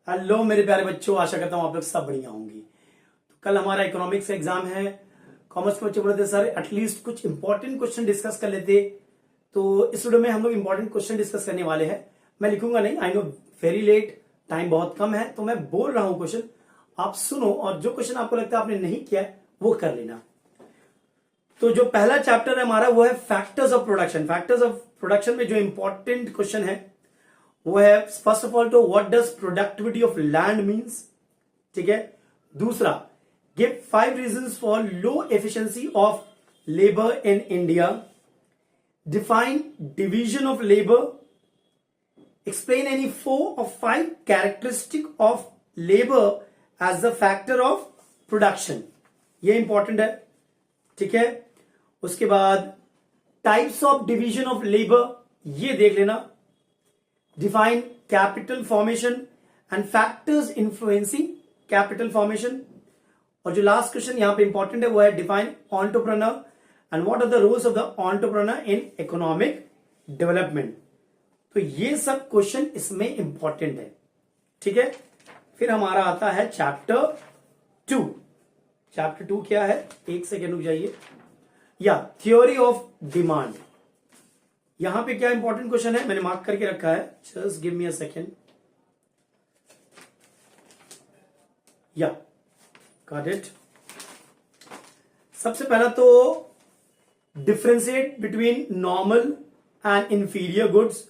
Hello मेरे प्यारे बच्चों, आशा करता हूँ आप लोग सब बढ़िया होंगे। तो कल हमारा इकोनॉमिक्स एग्जाम है। कॉमर्स के बच्चे बोलते सर एटलीस्ट कुछ इंपॉर्टेंट क्वेश्चन डिस्कस कर लेते। तो इस वीडियो में हम लोग इंपॉर्टेंट क्वेश्चन डिस्कस करने वाले हैं। मैं लिखूंगा नहीं, I know very late, time बहुत कम है, तो मैं बोल रहा हूँ क्वेश्चन, आप सुनो और जो क्वेश्चन आपको लगता है आपने नहीं किया है वो कर लेना। तो जो पहला चैप्टर है हमारा वो है factors of production. Factors of production में जो इंपॉर्टेंट क्वेश्चन है वो है फर्स्ट ऑफ ऑल तो what does productivity of land means. ठीक है। दूसरा, give 5 reasons for low efficiency of labour in India. Define division of labour. Explain any 4 or 5 characteristic of labour as the factor of production. ये important है। ठीक है। उसके बाद types of division of labour, ये देख लेना। Define capital formation and factors influencing capital formation. और जो लास्ट क्वेश्चन यहां पे इंपॉर्टेंट है वो है define entrepreneur and what are the roles of the entrepreneur in economic development. तो ये सब क्वेश्चन इसमें इंपॉर्टेंट है। ठीक है। फिर हमारा आता है चैप्टर 2। चैप्टर 2 क्या है, एक सेकेंड रुक जाइए। या थ्योरी ऑफ डिमांड। यहां पे क्या इंपॉर्टेंट क्वेश्चन है, मैंने मार्क करके रखा है, just give me a second. Yeah got it. सबसे पहला तो differentiate between normal and inferior goods.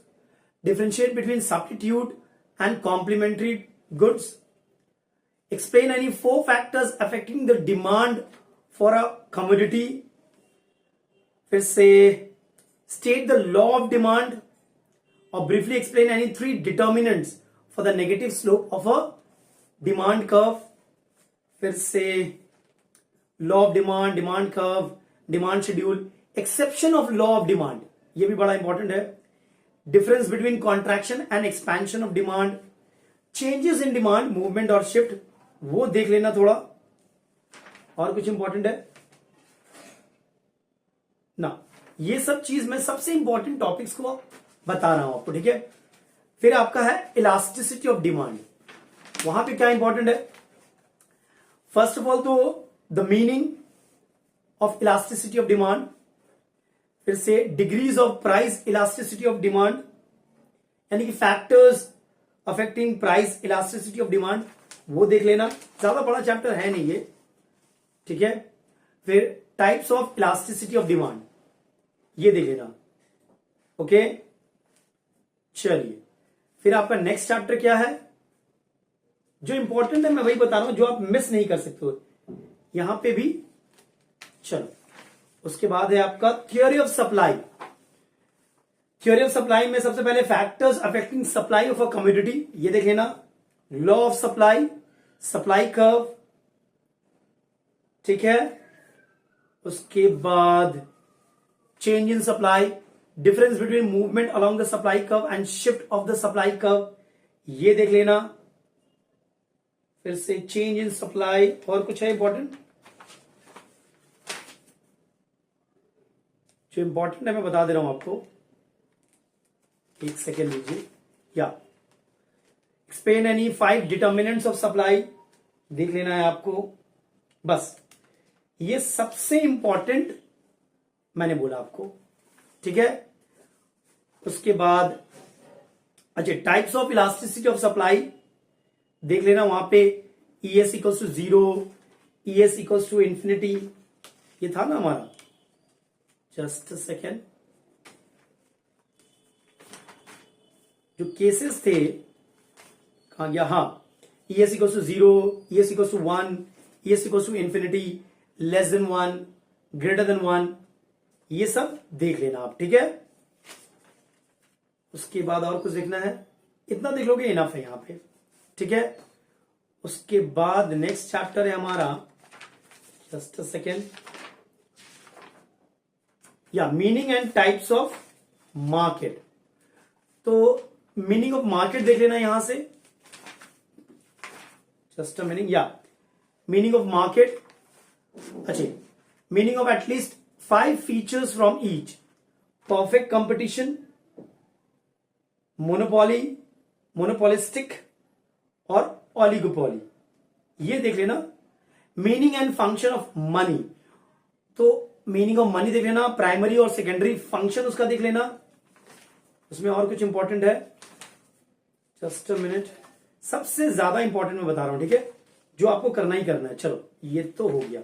Differentiate between substitute and complementary goods. Explain any 4 factors affecting the demand for a commodity. फिर से state the law of demand or briefly explain any 3 determinants for the negative slope of a demand curve. फिर से law of demand, demand curve, demand schedule, exception of law of demand, ये भी बड़ा important है। difference between contraction and expansion of demand, changes in demand, movement और shift, वो देख लेना थोड़ा। और कुछ इंपॉर्टेंट है ना, ये सब चीज मैं सबसे इंपॉर्टेंट टॉपिक्स को बता रहा हूं आपको। ठीक है। फिर आपका है इलास्टिसिटी ऑफ डिमांड। वहां पे क्या इंपॉर्टेंट है, फर्स्ट ऑफ ऑल तो the meaning of elasticity of demand. फिर से degrees of price elasticity of demand, यानी कि factors affecting price elasticity of demand, वो देख लेना। ज्यादा बड़ा चैप्टर है नहीं ये। ठीक है। फिर types of elasticity of demand, ये देख लेना। ओके, चलिए फिर आपका नेक्स्ट चैप्टर क्या है, जो इंपॉर्टेंट है मैं वही बता रहा हूं, जो आप मिस नहीं कर सकते हो यहां पे भी। चलो, उसके बाद है आपका theory of supply. Theory of supply में सबसे पहले factors affecting supply of a commodity, ये देख लेना। Law of supply, supply curve. ठीक है। उसके बाद change in supply, difference between movement along the supply curve and shift of the supply curve, ये देख लेना। फिर से change in supply, और कुछ है इंपॉर्टेंट, जो इंपॉर्टेंट है मैं बता दे रहा हूं आपको, एक सेकेंड लीजिए। या explain any 5 determinants of supply, देख लेना है आपको। बस ये सबसे इंपॉर्टेंट मैंने बोला आपको। ठीक है। उसके बाद अच्छा, types of elasticity of supply देख लेना। वहां पे ES equals to 0, ES equals to infinity, ये था ना हमारा। जस्ट सेकेंड, जो केसेस थे कहां गया, हाँ, ES equals to 0, ES equals to 1, ES equals to infinity, less than 1, greater than 1, ये सब देख लेना आप। ठीक है। उसके बाद और कुछ देखना है, इतना देख लोगे इनफ है यहां पे। ठीक है। उसके बाद नेक्स्ट चैप्टर है हमारा, जस्ट अ सेकेंड, या meaning and types of market. तो मीनिंग ऑफ मार्केट देख लेना यहां से, जस्ट अ मीनिंग, या मीनिंग ऑफ मार्केट। अच्छा, meaning of at least 5 features from each: perfect competition, monopoly, monopolistic, और ऑलिगोपोली, ये देख लेना। Meaning and function of money, तो मीनिंग ऑफ मनी देख लेना, प्राइमरी और सेकेंडरी फंक्शन उसका देख लेना। उसमें और कुछ इंपॉर्टेंट है, जस्ट अ मिनट, सबसे ज्यादा इंपॉर्टेंट मैं बता रहा हूं, ठीक है, जो आपको करना ही करना है। चलो ये तो हो गया।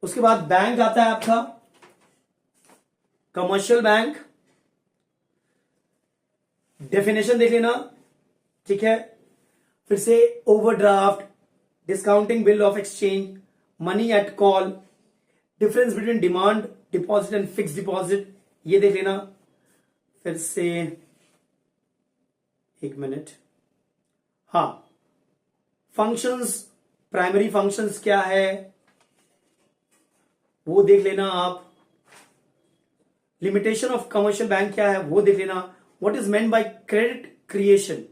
उसके बाद बैंक आता है आपका, कमर्शियल बैंक, डेफिनेशन देख लेना, ठीक है। फिर से overdraft, discounting bill of exchange, money at call, difference between demand deposit and fix deposit, ये देख लेना। फिर से एक मिनट, हाँ, फंक्शंस, प्राइमरी फंक्शंस क्या है वो देख लेना आप। लिमिटेशन ऑफ कमर्शियल बैंक क्या है वो देख लेना। What is meant by credit creation,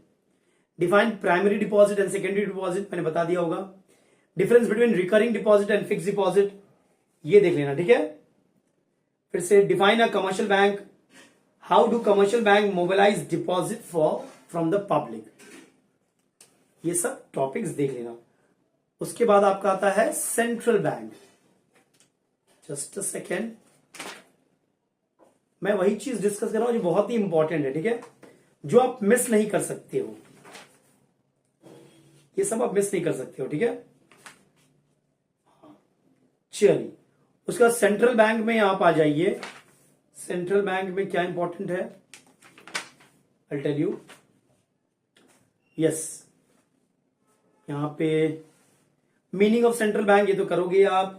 define primary deposit and secondary deposit, मैंने बता दिया होगा। Difference between recurring deposit and fix deposit, ये देख लेना, ठीक है। फिर से define a commercial bank, how do commercial bank mobilise deposit from the public, ये सब टॉपिक्स देख लेना। उसके बाद आपका आता है central bank. Just a second, मैं वही चीज डिस्कस कर रहा हूं जो बहुत ही इंपॉर्टेंट है, ठीक है, जो आप मिस नहीं कर सकते हो, ये सब आप मिस नहीं कर सकते हो, ठीक है। चलिए, उसका सेंट्रल बैंक में आप आ जाइए। सेंट्रल बैंक में क्या इंपॉर्टेंट है, आई टेल यू। यस, यहां पे मीनिंग ऑफ सेंट्रल बैंक, ये तो करोगे आप।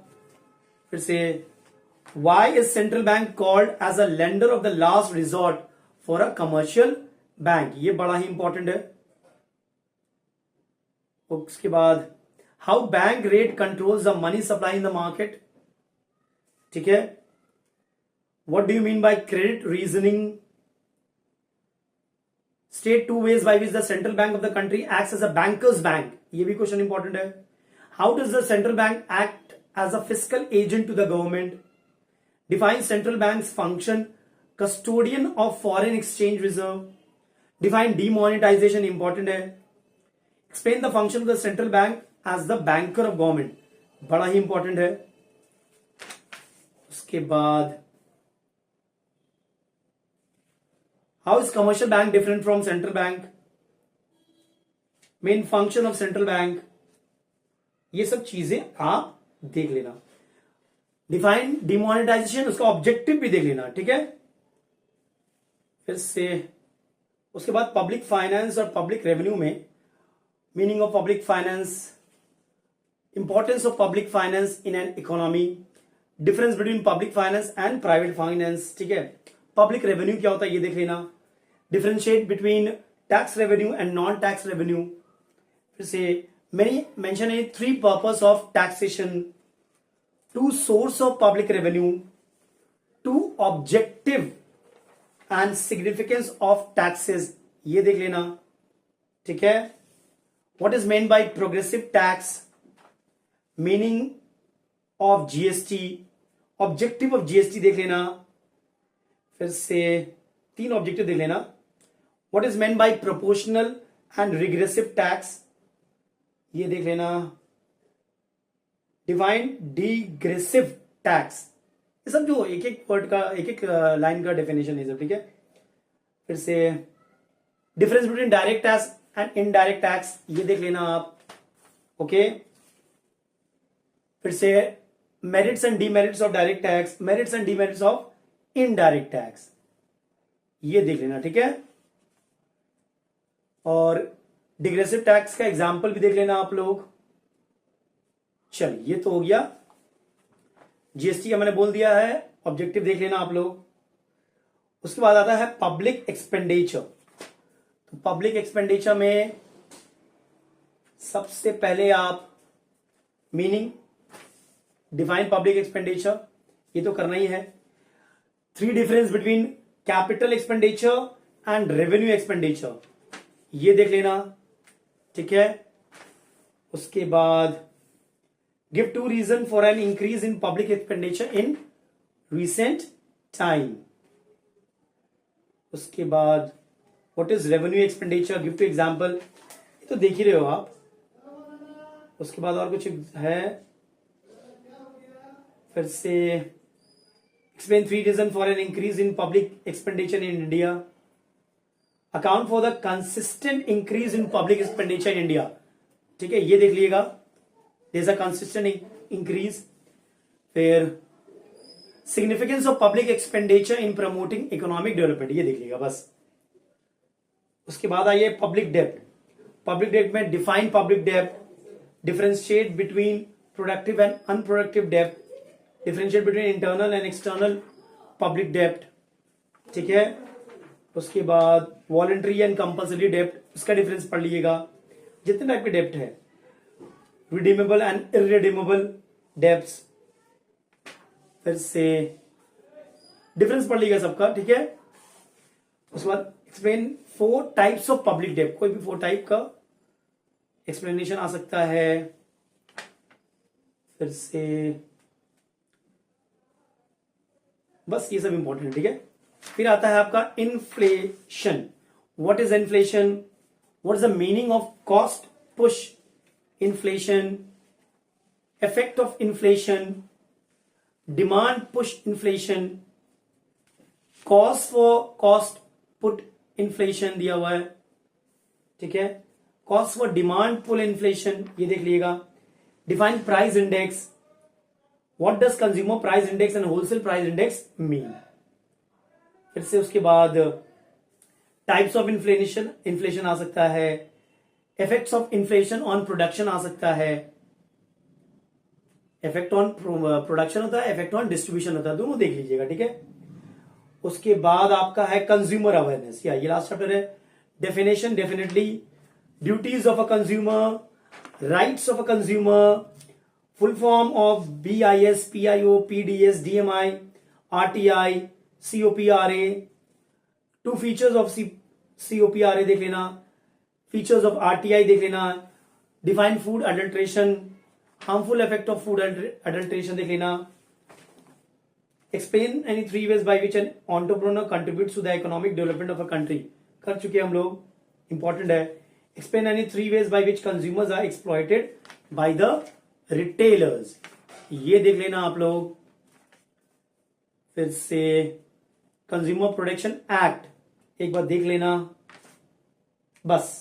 फिर से, why is central bank called as a lender of the last resort for a commercial bank, ये बड़ा ही इंपॉर्टेंट है। उसके बाद, how bank rate controls the money supply in the market, ठीक है। What do you mean by credit reasoning, state two ways by which the central bank of the country acts as a banker's bank, ये भी question important है। How does the central bank act as a fiscal agent to the government, define central bank function, custodian of foreign exchange reserve, define demonetization, important है। Explain the function of the central bank as the banker of government, बड़ा ही important है। उसके बाद, how is commercial bank different from central bank, main function of central bank, ये सब चीजें आप देख लेना। डिफाइन डिमोनेटाइजेशन, उसका ऑब्जेक्टिव भी देख लेना, ठीक है। फिर से, उसके बाद पब्लिक फाइनेंस और पब्लिक रेवेन्यू में meaning of public finance, importance of public finance in an economy, difference between public finance and private finance, ठीक है। पब्लिक रेवेन्यू क्या होता है ये देख लेना। Differentiate between tax revenue and non tax revenue. फिर से, मैंने मेंशन है 3 purpose of taxation, 2 source of public revenue, 2 objective and significance of taxes, ये देख लेना, ठीक है। What is mean by progressive tax, meaning of GST, objective of GST देख लेना। फिर से 3 ऑब्जेक्टिव देख लेना। What is mean by proportional and regressive tax, ये देख लेना। डिफाइन डिग्रेसिव टैक्स, ये सब जो एक एक वर्ड का, एक एक लाइन का डेफिनेशन है सब, ठीक है। फिर से, difference between direct tax and indirect tax, ये देख लेना आप, ओके। फिर से, merits and demerits of direct tax, merits and demerits of indirect tax, ये देख लेना, ठीक है। और डिग्रेसिव टैक्स का एग्जाम्पल भी देख लेना आप लोग। चलिए, ये तो हो गया, जीएसटी का मैंने बोल दिया है, ऑब्जेक्टिव देख लेना आप लोग। उसके बाद आता है पब्लिक एक्सपेंडिचर। तो पब्लिक एक्सपेंडिचर में सबसे पहले आप मीनिंग, डिफाइन पब्लिक एक्सपेंडिचर, ये तो करना ही है। 3 difference between capital expenditure and revenue expenditure, ये देख लेना, ठीक है। उसके बाद, give 2 reason for an increase in public expenditure in recent time. उसके बाद, what is revenue expenditure, give two example, ये तो देख ही रहे हो आप। उसके बाद और कुछ है, फिर से explain 3 reasons for an increase in public expenditure in India, account for the consistent increase in public expenditure in India, ठीक है, ये देख लीजिएगा, there is a consistent increase। फिर significance of public expenditure in promoting economic development, ये देख लीजिएगा बस। उसके बाद आइए पब्लिक डेप्ट, पब्लिक डेप्ट में define public dept, differentiate between productive and unproductive dept, differentiate between internal and external public डेप्ट, ठीक है। उसके बाद वॉलंटरी एंड कंपल्सरी डेप्ट, उसका डिफरेंस पढ़ लीजिएगा। जितने टाइप के डेप्ट है, रिडीमेबल एंड इररिडीमेबल डेप्ट्स, फिर से डिफरेंस पढ़ लीजिएगा सबका, ठीक है। उसके बाद एक्सप्लेन 4 टाइप्स ऑफ पब्लिक डेप्ट, कोई भी 4 टाइप का एक्सप्लेनेशन आ सकता है। फिर से बस ये सब इंपॉर्टेंट है, ठीक है। फिर आता है आपका inflation, what is inflation, what is the meaning of cost push inflation, effect of inflation, demand push inflation, cost for cost put inflation दिया हुआ है, ठीक है। Cost for demand pull inflation, ये देख लीजिएगा। Define price index, what does consumer price index and wholesale price index mean. फिर से उसके बाद टाइप्स ऑफ इन्फ्लेशन, इन्फ्लेशन आ सकता है, effects of inflation on production आ सकता है, इफेक्ट ऑन प्रोडक्शन होता है, इफेक्ट ऑन डिस्ट्रीब्यूशन होता है, दोनों देख लीजिएगा, ठीक है। उसके बाद आपका है कंज्यूमर अवेयरनेस, या ये लास्ट चैप्टर है। Definition, definitely, duties of a consumer, rights of a consumer, full form of BIS, PIO, PDS, DMI, RTI, COPRA, 2 features of COPRA देख लेना, फीचर्स ऑफ RTI देख लेना, define food adulteration, harmful effect of food adulteration देख लेना, explain any 3 ways by which an entrepreneur contributes to the economic development of a country, कर चुके हम लोग, इंपॉर्टेंट है। Explain any 3 ways by which consumers are exploited by the retailers, ये देख लेना आप लोग। फिर से कंज्यूमर प्रोटेक्शन एक्ट एक बार देख लेना। बस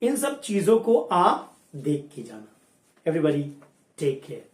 इन सब चीजों को आप देख के जाना। Everybody take care.